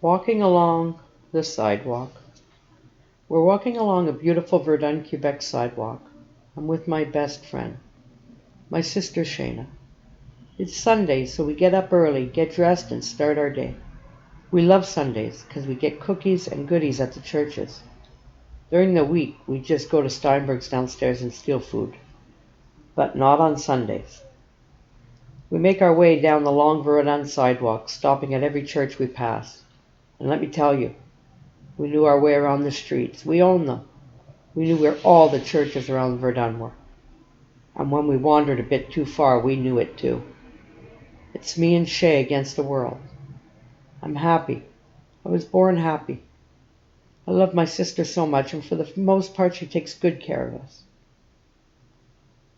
Walking along the sidewalk. We're walking along a beautiful Verdun, Quebec sidewalk. I'm with my best friend, my sister Shayna. It's Sunday, so we get up early, get dressed, and start our day. We love Sundays because we get cookies and goodies at the churches. During the week, we just go to Steinberg's downstairs and steal food. But not on Sundays. We make our way down the long Verdun sidewalk, stopping at every church we pass. And let me tell you, we knew our way around the streets. We owned them. We knew where all the churches around Verdun were. And when we wandered a bit too far, we knew it too. It's me and Shay against the world. I'm happy. I was born happy. I love my sister so much, and for the most part, she takes good care of us.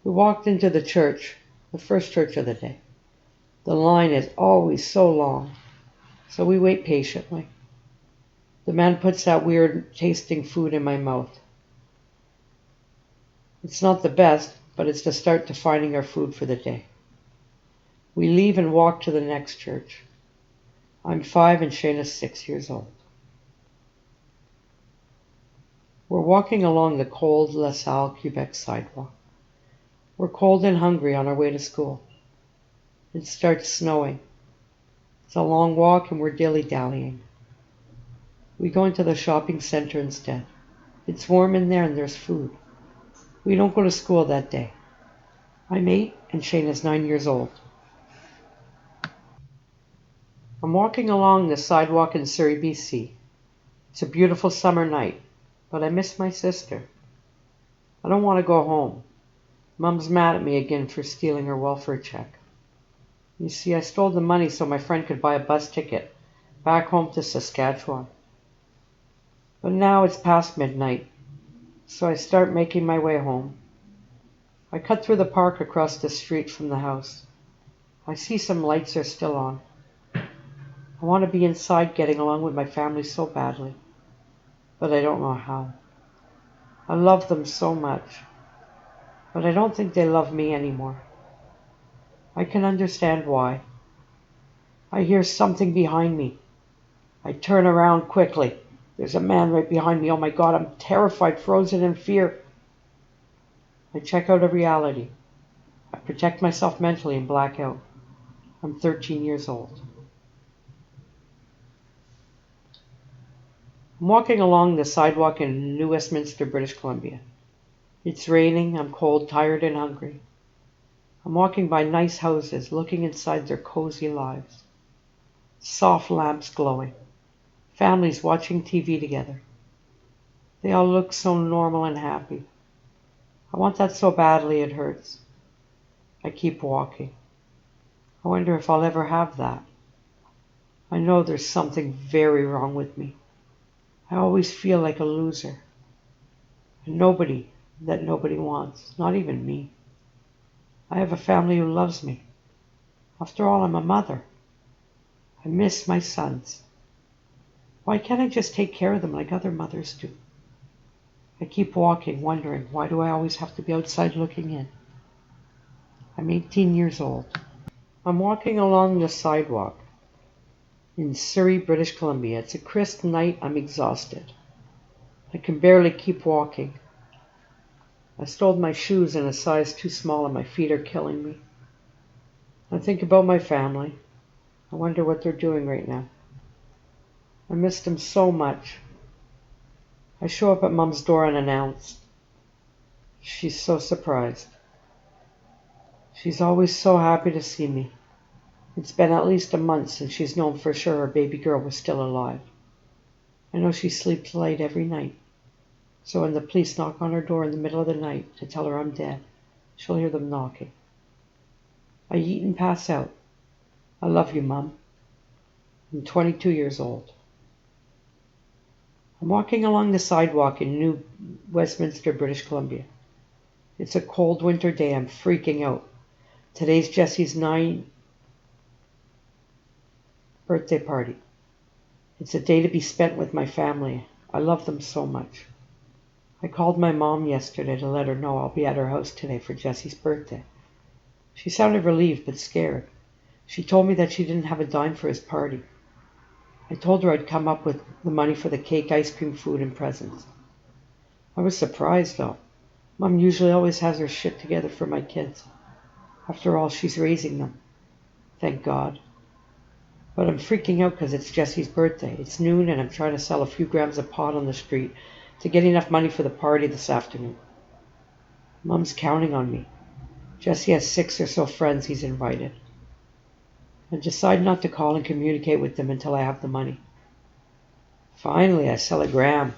We walked into the church, the first church of the day. The line is always so long, so we wait patiently. The man puts that weird tasting food in my mouth. It's not the best, but it's the start to finding our food for the day. We leave and walk to the next church. I'm 5 and Shayna's 6 years old. We're walking along the cold La Salle, Quebec sidewalk. We're cold and hungry on our way to school. It starts snowing. It's a long walk and we're dilly-dallying. We go into the shopping center instead. It's warm in there and there's food. We don't go to school that day. I'm 8 and Shayna's 9 years old. I'm walking along the sidewalk in Surrey, BC. It's a beautiful summer night, but I miss my sister. I don't want to go home. Mom's mad at me again for stealing her welfare check. You see, I stole the money so my friend could buy a bus ticket back home to Saskatchewan. But now it's past midnight, so I start making my way home. I cut through the park across the street from the house. I see some lights are still on. I want to be inside getting along with my family so badly, but I don't know how. I love them so much, but I don't think they love me anymore. I can understand why. I hear something behind me. I turn around quickly. There's a man right behind me. Oh my God, I'm terrified, frozen in fear. I check out of reality. I protect myself mentally and black out. I'm 13 years old. I'm walking along the sidewalk in New Westminster, British Columbia. It's raining, I'm cold, tired, and hungry. I'm walking by nice houses, looking inside their cozy lives. Soft lamps glowing. Families watching TV together. They all look so normal and happy. I want that so badly it hurts. I keep walking. I wonder if I'll ever have that. I know there's something very wrong with me. I always feel like a loser. And nobody wants, not even me. I have a family who loves me. After all, I'm a mother. I miss my sons. Why can't I just take care of them like other mothers do? I keep walking, wondering, why do I always have to be outside looking in? I'm 18 years old. I'm walking along the sidewalk in Surrey, British Columbia. It's a crisp night. I'm exhausted. I can barely keep walking. I stole my shoes in a size too small and my feet are killing me. I think about my family. I wonder what they're doing right now. I miss them so much. I show up at Mom's door unannounced. She's so surprised. She's always so happy to see me. It's been at least a month since she's known for sure her baby girl was still alive. I know she sleeps late every night. So when the police knock on her door in the middle of the night to tell her I'm dead, she'll hear them knocking. I eat and pass out. I love you, Mom. I'm 22 years old. I'm walking along the sidewalk in New Westminster, British Columbia. It's a cold winter day. I'm freaking out. Today's Jesse's 9th birthday party. It's a day to be spent with my family. I love them so much. I called my mom yesterday to let her know I'll be at her house today for Jesse's birthday. She sounded relieved but scared. She told me that she didn't have a dime for his party. I told her I'd come up with the money for the cake, ice cream, food, and presents. I was surprised, though. Mom usually always has her shit together for my kids. After all, she's raising them. Thank God. But I'm freaking out because it's Jesse's birthday. It's noon and I'm trying to sell a few grams of pot on the street to get enough money for the party this afternoon. Mom's counting on me. Jesse has 6 or so friends he's invited. I decide not to call and communicate with them until I have the money. Finally, I sell a gram.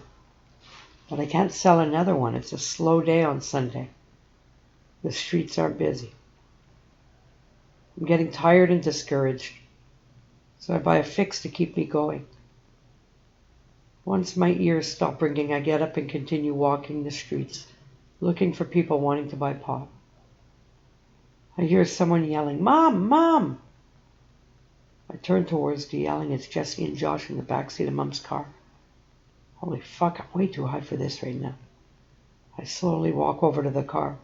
But I can't sell another one. It's a slow day on Sunday. The streets are busy. I'm getting tired and discouraged, so I buy a fix to keep me going. Once my ears stop ringing, I get up and continue walking the streets, looking for people wanting to buy pot. I hear someone yelling, "Mom! Mom!" I turn towards the yelling. It's Jesse and Josh in the backseat of Mom's car. Holy fuck, I'm way too high for this right now. I slowly walk over to the car.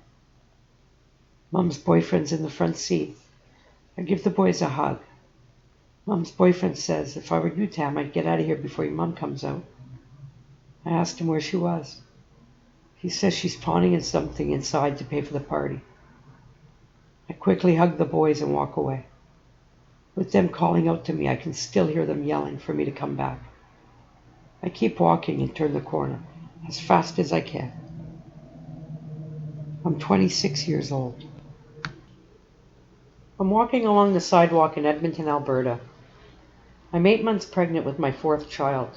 Mom's boyfriend's in the front seat. I give the boys a hug. Mom's boyfriend says, if I were you, Tam, I'd get out of here before your mom comes out. I asked him where she was. He says she's pawning in something inside to pay for the party. I quickly hug the boys and walk away. With them calling out to me, I can still hear them yelling for me to come back. I keep walking and turn the corner as fast as I can. I'm 26 years old. I'm walking along the sidewalk in Edmonton, Alberta. I'm 8 months pregnant with my 4th child.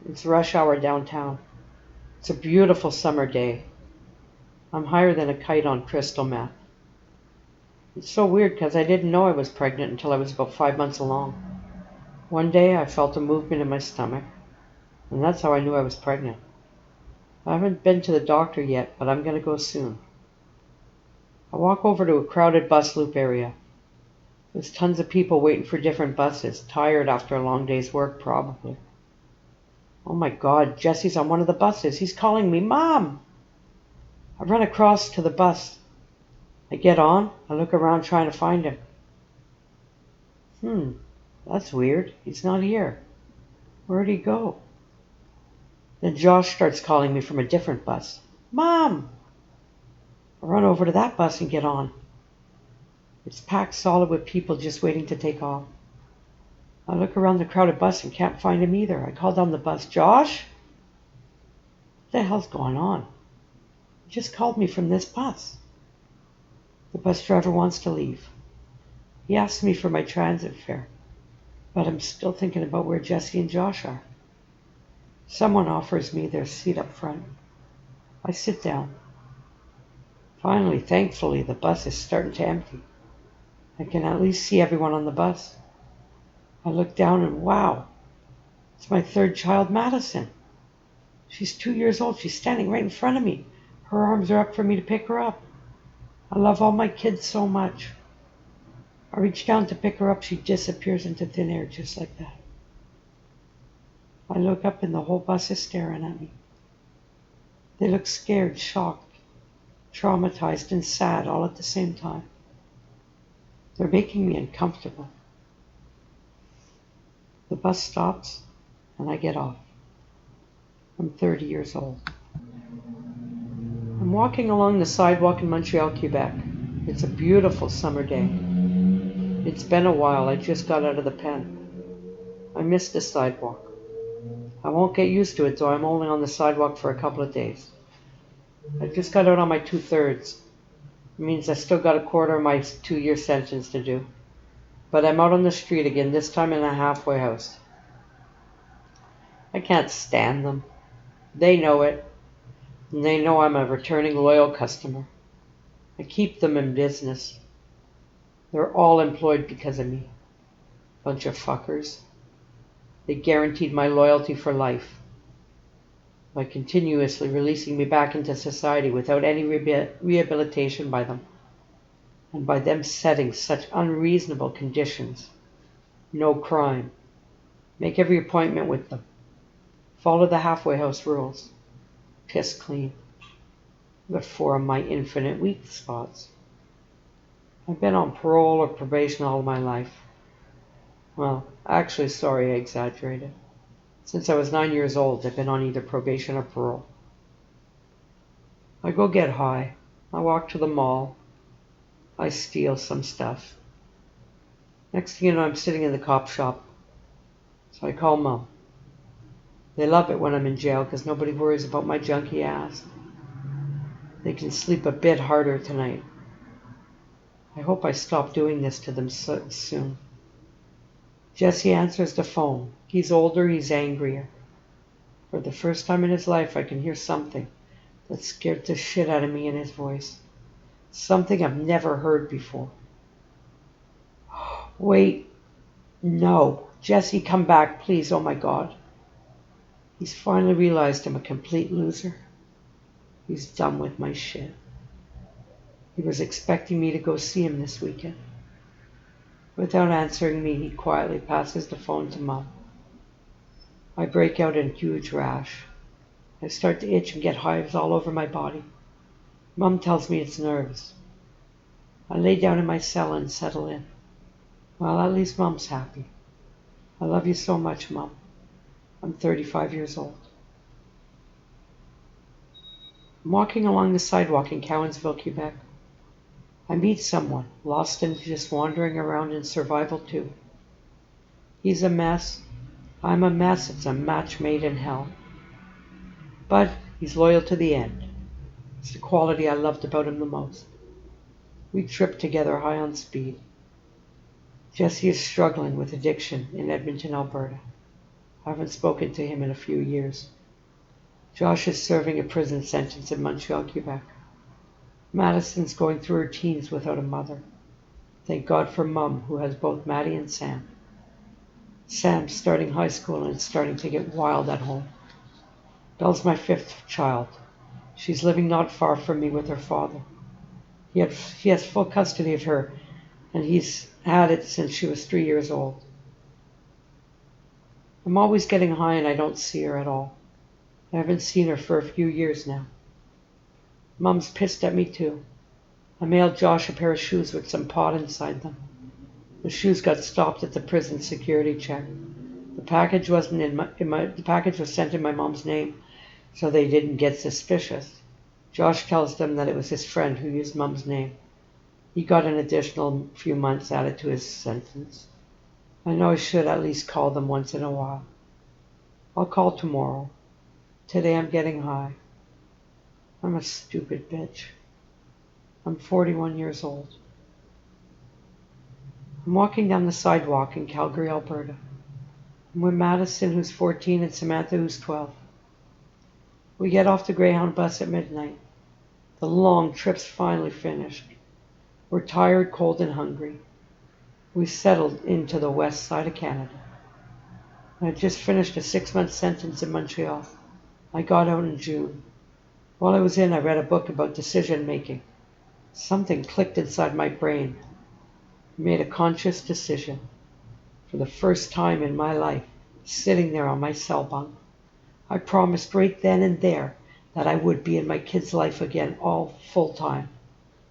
It's rush hour downtown. It's a beautiful summer day. I'm higher than a kite on crystal meth. It's so weird because I didn't know I was pregnant until I was about 5 months along. One day I felt a movement in my stomach, and that's how I knew I was pregnant. I haven't been to the doctor yet, but I'm going to go soon. I walk over to a crowded bus loop area. There's tons of people waiting for different buses, tired after a long day's work, probably. Oh my God, Jesse's on one of the buses. He's calling me, "Mom!" I run across to the bus. I get on. I look around trying to find him. That's weird. He's not here. Where'd he go? Then Josh starts calling me from a different bus. "Mom!" I run over to that bus and get on. It's packed solid with people just waiting to take off. I look around the crowded bus and can't find him either. I call down the bus, "Josh? What the hell's going on? He just called me from this bus." The bus driver wants to leave. He asks me for my transit fare, but I'm still thinking about where Jesse and Josh are. Someone offers me their seat up front. I sit down. Finally, thankfully, the bus is starting to empty. I can at least see everyone on the bus. I look down and wow, it's my 3rd child, Madison. She's 2 years old. She's standing right in front of me. Her arms are up for me to pick her up. I love all my kids so much. I reach down to pick her up. She disappears into thin air just like that. I look up and the whole bus is staring at me. They look scared, shocked, traumatized, and sad all at the same time. They're making me uncomfortable. The bus stops and I get off. I'm 30 years old. I'm walking along the sidewalk in Montreal, Quebec. It's a beautiful summer day. It's been a while. I just got out of the pen. I miss the sidewalk. I won't get used to it, though I'm only on the sidewalk for a couple of days. I just got out on my 2/3. It means I still got a quarter of my 2-year sentence to do. But I'm out on the street again, this time in a halfway house. I can't stand them. They know it. And they know I'm a returning loyal customer. I keep them in business. They're all employed because of me. Bunch of fuckers. They guaranteed my loyalty for life by continuously releasing me back into society without any rehabilitation by them, and by them setting such unreasonable conditions. No crime. Make every appointment with them. Follow the halfway house rules. Piss clean. But 4 of my infinite weak spots. I've been on parole or probation all my life. Well, actually, sorry, I exaggerated. Since I was 9 years old, I've been on either probation or parole. I go get high. I walk to the mall. I steal some stuff. Next thing you know, I'm sitting in the cop shop. So I call Mom. They love it when I'm in jail because nobody worries about my junky ass. They can sleep a bit harder tonight. I hope I stop doing this to them soon. Jesse answers the phone. He's older, he's angrier. For the first time in his life, I can hear something that scared the shit out of me in his voice. Something I've never heard before. Wait, no. Jesse, come back, please, oh my God. He's finally realized I'm a complete loser. He's done with my shit. He was expecting me to go see him this weekend. Without answering me, he quietly passes the phone to Mom. I break out in a huge rash. I start to itch and get hives all over my body. Mom tells me it's nerves. I lay down in my cell and settle in. Well, at least Mom's happy. I love you so much, Mom. I'm 35 years old. I'm walking along the sidewalk in Cowansville, Quebec. I meet someone, lost and just wandering around in survival too. He's a mess. I'm a mess. It's a match made in hell. But he's loyal to the end. It's the quality I loved about him the most. We tripped together high on speed. Jesse is struggling with addiction in Edmonton, Alberta. I haven't spoken to him in a few years. Josh is serving a prison sentence in Montreal, Quebec. Madison's going through her teens without a mother. Thank God for Mum, who has both Maddie and Sam. Sam's starting high school and it's starting to get wild at home. Belle's my 5th child. She's living not far from me with her father. He has full custody of her, and he's had it since she was 3 years old. I'm always getting high and I don't see her at all. I haven't seen her for a few years now. Mom's pissed at me too. I mailed Josh a pair of shoes with some pot inside them. The shoes got stopped at the prison security check. The package wasn't the package was sent in my mom's name, so they didn't get suspicious. Josh tells them that it was his friend who used Mom's name. He got an additional few months added to his sentence. I know I should at least call them once in a while. I'll call tomorrow. Today I'm getting high. I'm a stupid bitch. I'm 41 years old. I'm walking down the sidewalk in Calgary, Alberta. I'm with Madison, who's 14, and Samantha, who's 12. We get off the Greyhound bus at midnight. The long trip's finally finished. We're tired, cold, and hungry. We've settled into the west side of Canada. I had just finished a 6-month sentence in Montreal. I got out in June. While I was in, I read a book about decision making. Something clicked inside my brain. I made a conscious decision. For the first time in my life, sitting there on my cell bunk, I promised right then and there that I would be in my kid's life again all full time.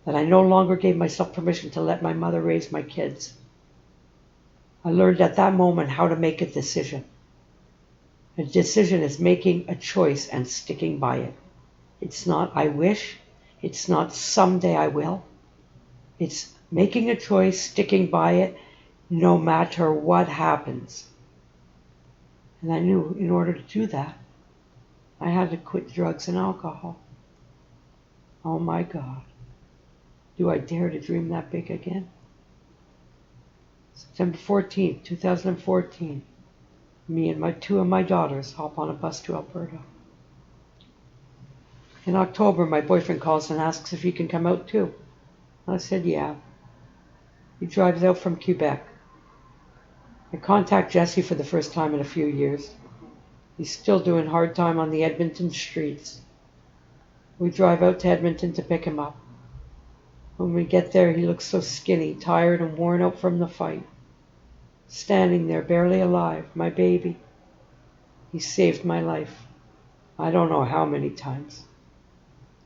That I no longer gave myself permission to let my mother raise my kids. I learned at that moment how to make a decision. A decision is making a choice and sticking by it. It's not I wish. It's not someday I will. It's making a choice, sticking by it, no matter what happens. And I knew in order to do that, I had to quit drugs and alcohol. Oh my God. Do I dare to dream that big again? September 14th, 2014. Me and two of my daughters hop on a bus to Alberta. In October, my boyfriend calls and asks if he can come out too. I said, yeah. He drives out from Quebec. I contact Jesse for the first time in a few years. He's still doing hard time on the Edmonton streets. We drive out to Edmonton to pick him up. When we get there, he looks so skinny, tired, and worn out from the fight. Standing there, barely alive, my baby. He saved my life. I don't know how many times.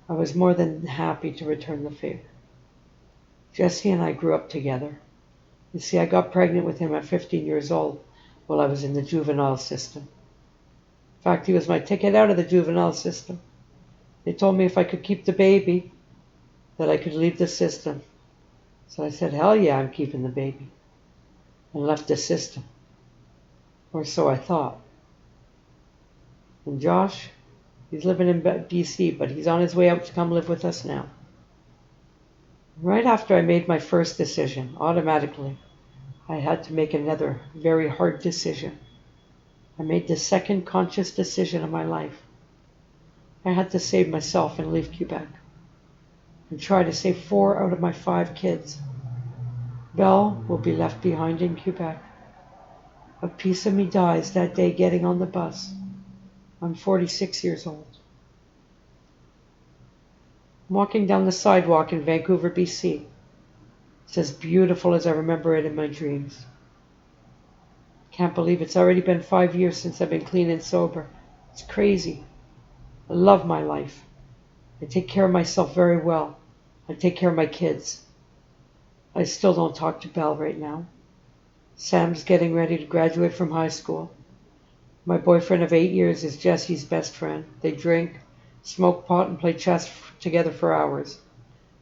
I was more than happy to return the favor. Jesse and I grew up together. You see, I got pregnant with him at 15 years old while I was in the juvenile system. In fact, he was my ticket out of the juvenile system. They told me if I could keep the baby, that I could leave the system. So I said, hell yeah, I'm keeping the baby. And left the system. Or so I thought. And Josh, he's living in BC, but he's on his way out to come live with us now. Right after I made my first decision, automatically, I had to make another very hard decision. I made the second conscious decision of my life. I had to save myself and leave Quebec. And try to save 4 out of my 5 kids. Belle will be left behind in Quebec. A piece of me dies that day getting on the bus. I'm 46 years old. I'm walking down the sidewalk in Vancouver, BC. It's as beautiful as I remember it in my dreams. Can't believe it's already been 5 years since I've been clean and sober. It's crazy. I love my life. I take care of myself very well. I take care of my kids. I still don't talk to Belle right now. Sam's getting ready to graduate from high school. My boyfriend of 8 years is Jesse's best friend. They drink, smoke pot, and play chess together for hours.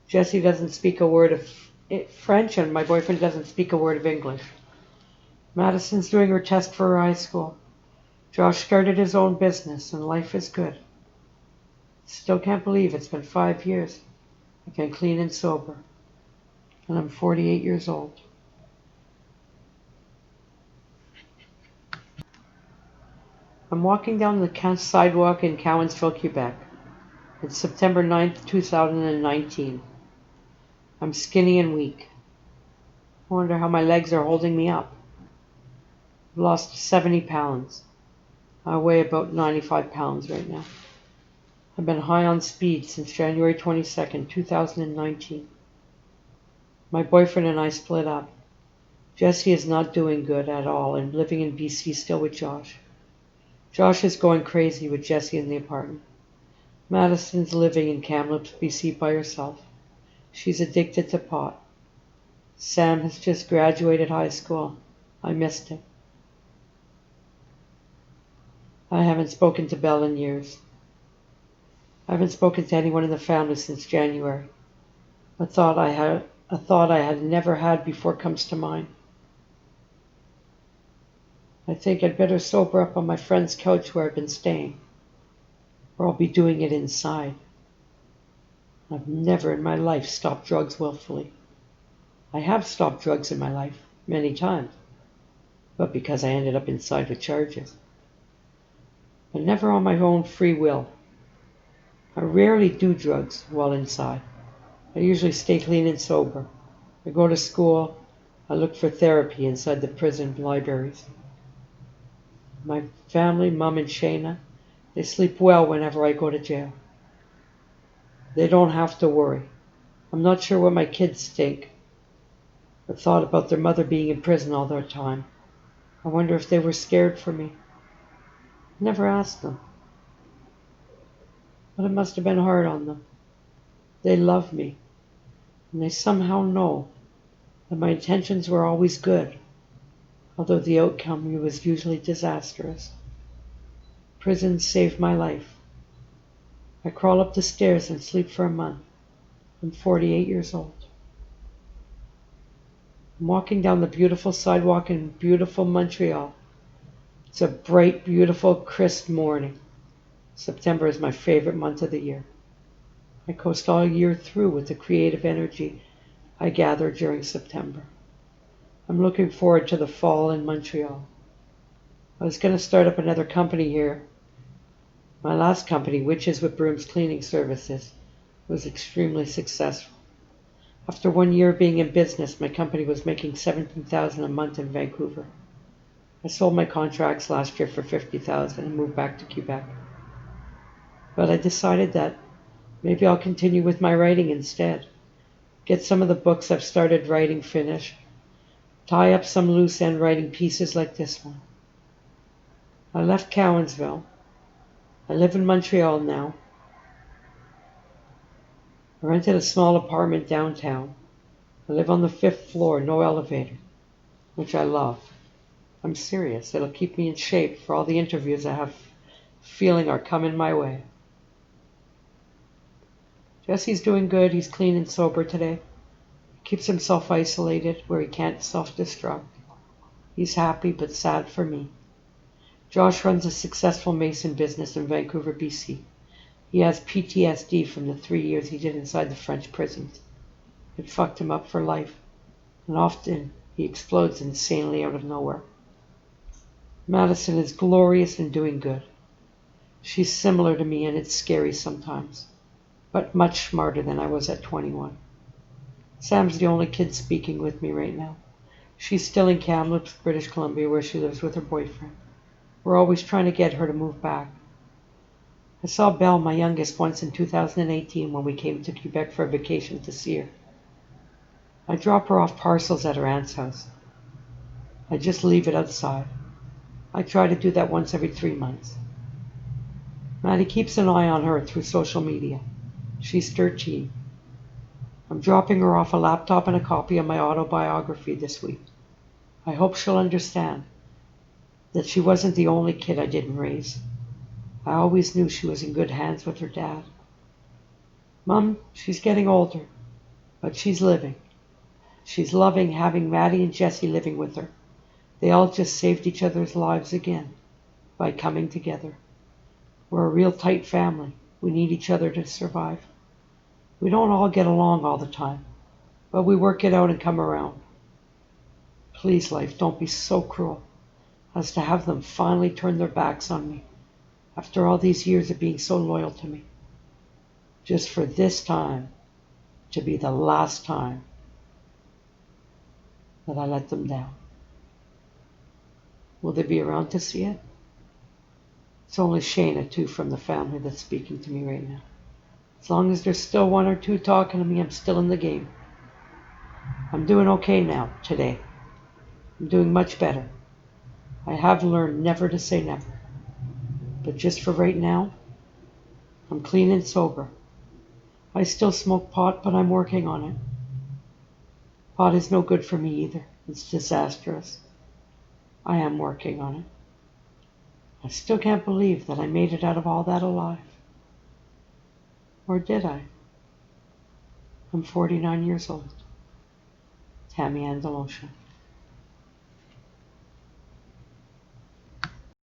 Jesse doesn't speak a word of French, and my boyfriend doesn't speak a word of English. Madison's doing her test for her high school. Josh started his own business, and life is good. Still can't believe it's been 5 years. I've been clean and sober. And I'm 48 years old. I'm walking down the sidewalk in Cowansville, Quebec. It's September 9th, 2019. I'm skinny and weak. I wonder how my legs are holding me up. I've lost 70 pounds. I weigh about 95 pounds right now. I've been high on speed since January 22nd, 2019. My boyfriend and I split up. Jesse is not doing good at all and living in BC still with Josh. Josh is going crazy with Jesse in the apartment. Madison's living in Kamloops, BC by herself. She's addicted to pot. Sam has just graduated high school. I missed him. I haven't spoken to Belle in years. I haven't spoken to anyone in the family since January. A thought I had never had before comes to mind. I think I'd better sober up on my friend's couch where I've been staying, or I'll be doing it inside. I've never in my life stopped drugs willfully. I have stopped drugs in my life, many times, but because I ended up inside with charges. But never on my own free will. I rarely do drugs while inside. I usually stay clean and sober. I go to school. I look for therapy inside the prison libraries. My family, Mom and Shayna, they sleep well whenever I go to jail. They don't have to worry. I'm not sure what my kids think. I thought about their mother being in prison all their time. I wonder if they were scared for me. I never asked them. But it must have been hard on them. They love me, and they somehow know that my intentions were always good, although the outcome was usually disastrous. Prison saved my life. I crawl up the stairs and sleep for a month. I'm 48 years old. I'm walking down the beautiful sidewalk in beautiful Montreal. It's a bright, beautiful, crisp morning. September is my favorite month of the year. I coast all year through with the creative energy I gather during September. I'm looking forward to the fall in Montreal. I was going to start up another company here. My last company, Witches with Brooms Cleaning Services, was extremely successful. After 1 year being in business, my company was making $17,000 a month in Vancouver. I sold my contracts last year for $50,000 and moved back to Quebec. But I decided that maybe I'll continue with my writing instead. Get some of the books I've started writing finished. Tie up some loose end writing pieces like this one. I left Cowansville. I live in Montreal now. I rented a small apartment downtown. I live on the 5th floor, no elevator. which I love. I'm serious. It'll keep me in shape for all the interviews I have feeling are coming my way. Jesse's doing good. He's clean and sober today. He keeps himself isolated where he can't self-destruct. He's happy but sad for me. Josh runs a successful mason business in Vancouver, BC. He has PTSD from the 3 years he did inside the French prisons. It fucked him up for life, and often he explodes insanely out of nowhere. Madison is glorious and doing good. She's similar to me and it's scary sometimes, but much smarter than I was at 21. Sam's the only kid speaking with me right now. She's still in Kamloops, British Columbia, where she lives with her boyfriend. We're always trying to get her to move back. I saw Belle, my youngest, once in 2018 when we came to Quebec for a vacation to see her. I drop her off parcels at her aunt's house. I just leave it outside. I try to do that once every 3 months. Maddie keeps an eye on her through social media. She's 13. I'm dropping her off a laptop and a copy of my autobiography this week. I hope she'll understand that she wasn't the only kid I didn't raise. I always knew she was in good hands with her dad. Mom, she's getting older, but she's living. She's loving having Maddie and Jesse living with her. They all just saved each other's lives again by coming together. We're a real tight family. We need each other to survive. We don't all get along all the time, but we work it out and come around. Please, life, don't be so cruel as to have them finally turn their backs on me after all these years of being so loyal to me. Just for this time to be the last time that I let them down. Will they be around to see it? It's only Shayna, too, from the family that's speaking to me right now. As long as there's still one or two talking to me, I'm still in the game. I'm doing okay now, today. I'm doing much better. I have learned never to say never. But just for right now, I'm clean and sober. I still smoke pot, but I'm working on it. Pot is no good for me either. It's disastrous. I am working on it. I still can't believe that I made it out of all that alive. Or did I? I'm 49 years old. Tammy Andalusia.